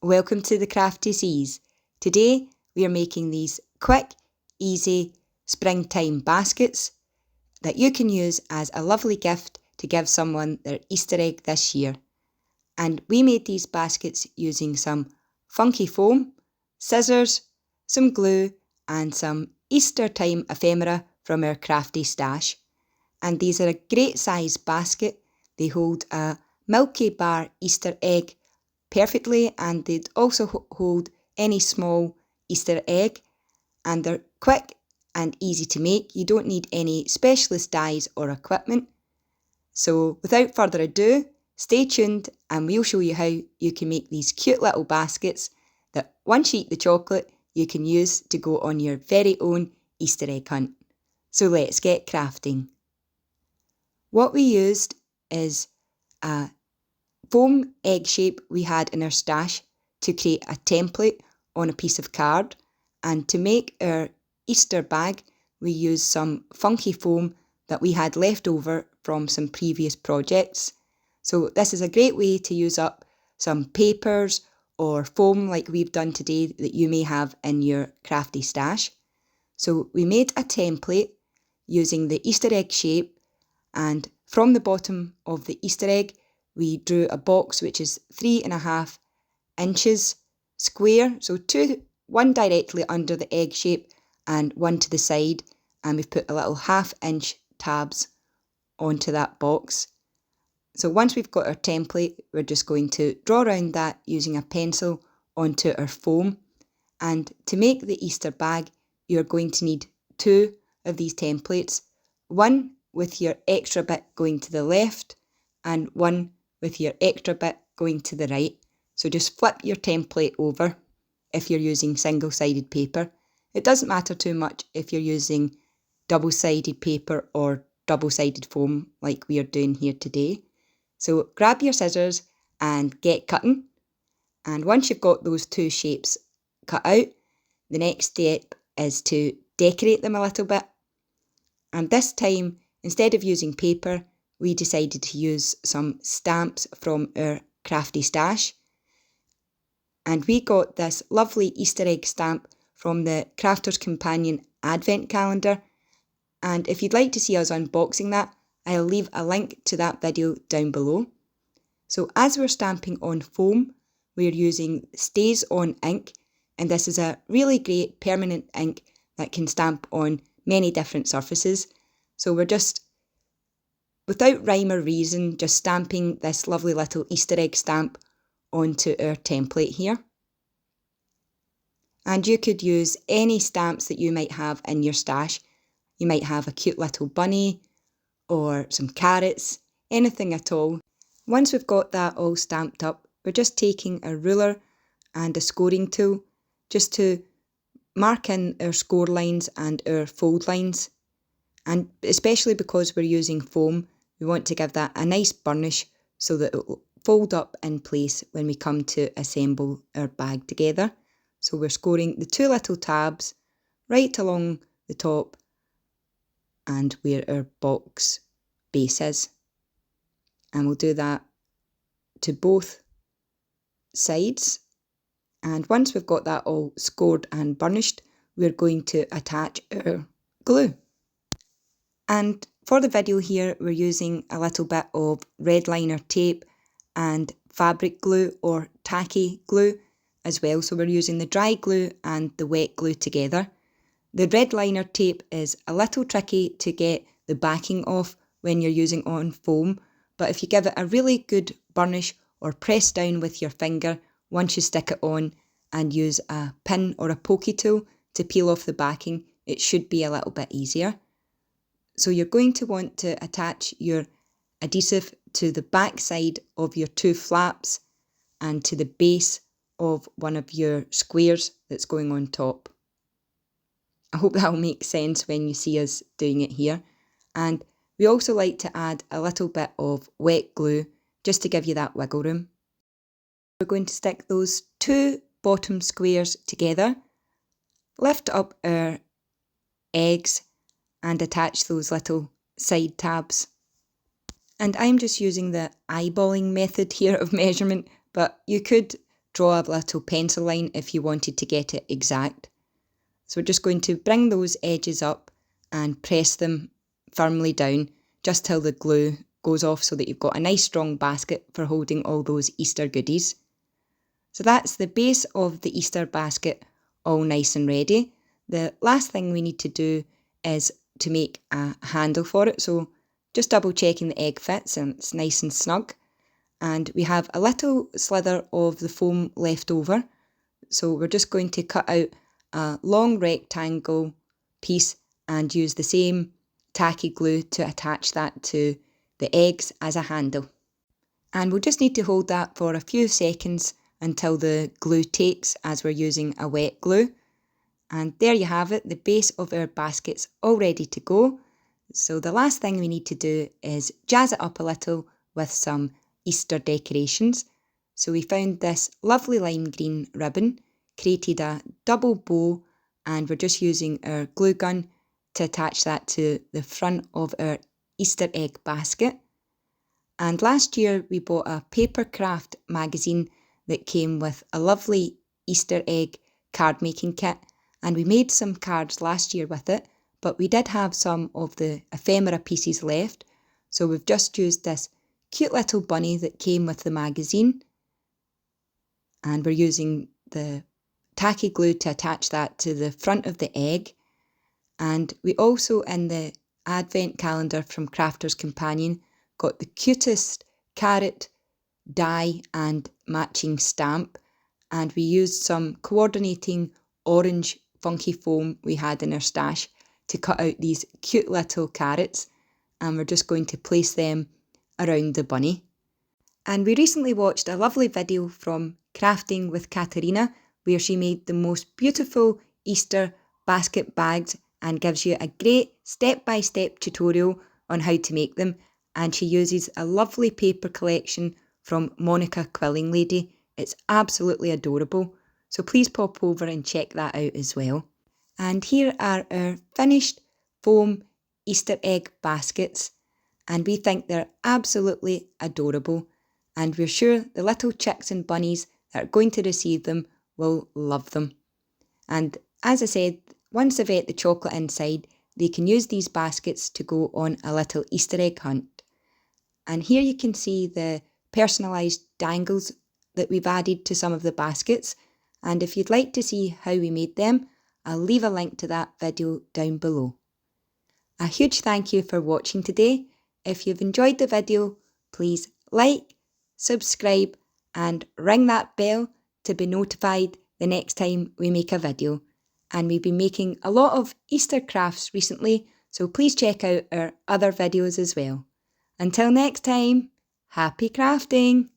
Welcome to the Crafty Seas. Today we are making these quick, easy springtime baskets that you can use as a lovely gift to give someone their Easter egg this year. And we made these baskets using some funky foam, scissors, some glue and some Easter time ephemera from our crafty stash. And these are a great size basket. They hold a Milky Bar Easter egg perfectly, and they'd also hold any small Easter egg, and they're quick and easy to make. You don't need any specialist dyes or equipment. So without further ado, stay tuned and we'll show you how you can make these cute little baskets that once you eat the chocolate you can use to go on your very own Easter egg hunt. So let's get crafting. What we used is a foam egg shape we had in our stash to create a template on a piece of card, and to make our Easter bag we used some funky foam that we had left over from some previous projects. So this is a great way to use up some papers or foam like we've done today that you may have in your crafty stash. So we made a template using the Easter egg shape, and from the bottom of the Easter egg we drew a box which is 3.5 inches square, so one directly under the egg shape and one to the side, and we've put a little 1/2 inch tabs onto that box. So once we've got our template, we're just going to draw around that using a pencil onto our foam. And to make the Easter bag, you're going to need 2 of these templates, one with your extra bit going to the left and one with your extra bit going to the right. So just flip your template over if you're using single-sided paper. It doesn't matter too much if you're using double-sided paper or double-sided foam like we are doing here today. So grab your scissors and get cutting. And once you've got those 2 shapes cut out, the next step is to decorate them a little bit. And this time, instead of using paper, we decided to use some stamps from our crafty stash. And we got this lovely Easter egg stamp from the Crafter's Companion Advent Calendar. And if you'd like to see us unboxing that, I'll leave a link to that video down below. So as we're stamping on foam, we're using Stays On ink, and this is a really great permanent ink that can stamp on many different surfaces. So we're just, without rhyme or reason, just stamping this lovely little Easter egg stamp onto our template here. And you could use any stamps that you might have in your stash. You might have a cute little bunny or some carrots, anything at all. Once we've got that all stamped up, we're just taking a ruler and a scoring tool just to mark in our score lines and our fold lines. And especially because we're using foam, we want to give that a nice burnish so that it will fold up in place when we come to assemble our bag together. So we're scoring the 2 little tabs right along the top and where our box base is. And we'll do that to both sides. And once we've got that all scored and burnished, we're going to attach our glue. And for the video here, we're using a little bit of red liner tape and fabric glue or tacky glue as well. So we're using the dry glue and the wet glue together. The red liner tape is a little tricky to get the backing off when you're using on foam, but if you give it a really good burnish or press down with your finger once you stick it on and use a pin or a pokey tool to peel off the backing, it should be a little bit easier. So you're going to want to attach your adhesive to the back side of your 2 flaps and to the base of one of your squares that's going on top. I hope that will make sense when you see us doing it here. And we also like to add a little bit of wet glue just to give you that wiggle room. We're going to stick those 2 bottom squares together, lift up our eggs and attach those little side tabs. And I'm just using the eyeballing method here of measurement, but you could draw a little pencil line if you wanted to get it exact. So we're just going to bring those edges up and press them firmly down just till the glue goes off so that you've got a nice strong basket for holding all those Easter goodies. So that's the base of the Easter basket all nice and ready. The last thing we need to do is to make a handle for it. So just double checking the egg fits and it's nice and snug. And we have a little slither of the foam left over. So we're just going to cut out a long rectangle piece and use the same tacky glue to attach that to the eggs as a handle. And we'll just need to hold that for a few seconds until the glue takes, as we're using a wet glue. And there you have it, the base of our basket's all ready to go. So the last thing we need to do is jazz it up a little with some Easter decorations. So we found this lovely lime green ribbon, created a double bow, and we're just using our glue gun to attach that to the front of our Easter egg basket. And last year we bought a Papercraft magazine that came with a lovely Easter egg card making kit, and we made some cards last year with it, but we did have some of the ephemera pieces left, so we've just used this cute little bunny that came with the magazine, and we're using the tacky glue to attach that to the front of the egg. And we also, in the advent calendar from Crafter's Companion, got the cutest carrot die and matching stamp, and we used some coordinating orange funky foam we had in our stash to cut out these cute little carrots, and we're just going to place them around the bunny. And we recently watched a lovely video from Crafting with Katarina where she made the most beautiful Easter basket bags and gives you a great step-by-step tutorial on how to make them, and she uses a lovely paper collection from Monica Quilling Lady. It's absolutely adorable, so please pop over and check that out as well. And here are our finished foam Easter egg baskets, and we think they're absolutely adorable, and we're sure the little chicks and bunnies that are going to receive them will love them. And as I said, once they've ate the chocolate inside, they can use these baskets to go on a little Easter egg hunt. And here you can see the personalised dangles that we've added to some of the baskets, and if you'd like to see how we made them, I'll leave a link to that video down below. A huge thank you for watching today. If you've enjoyed the video, please like, subscribe and ring that bell to be notified the next time we make a video. And we've been making a lot of Easter crafts recently, so please check out our other videos as well. Until next time, happy crafting!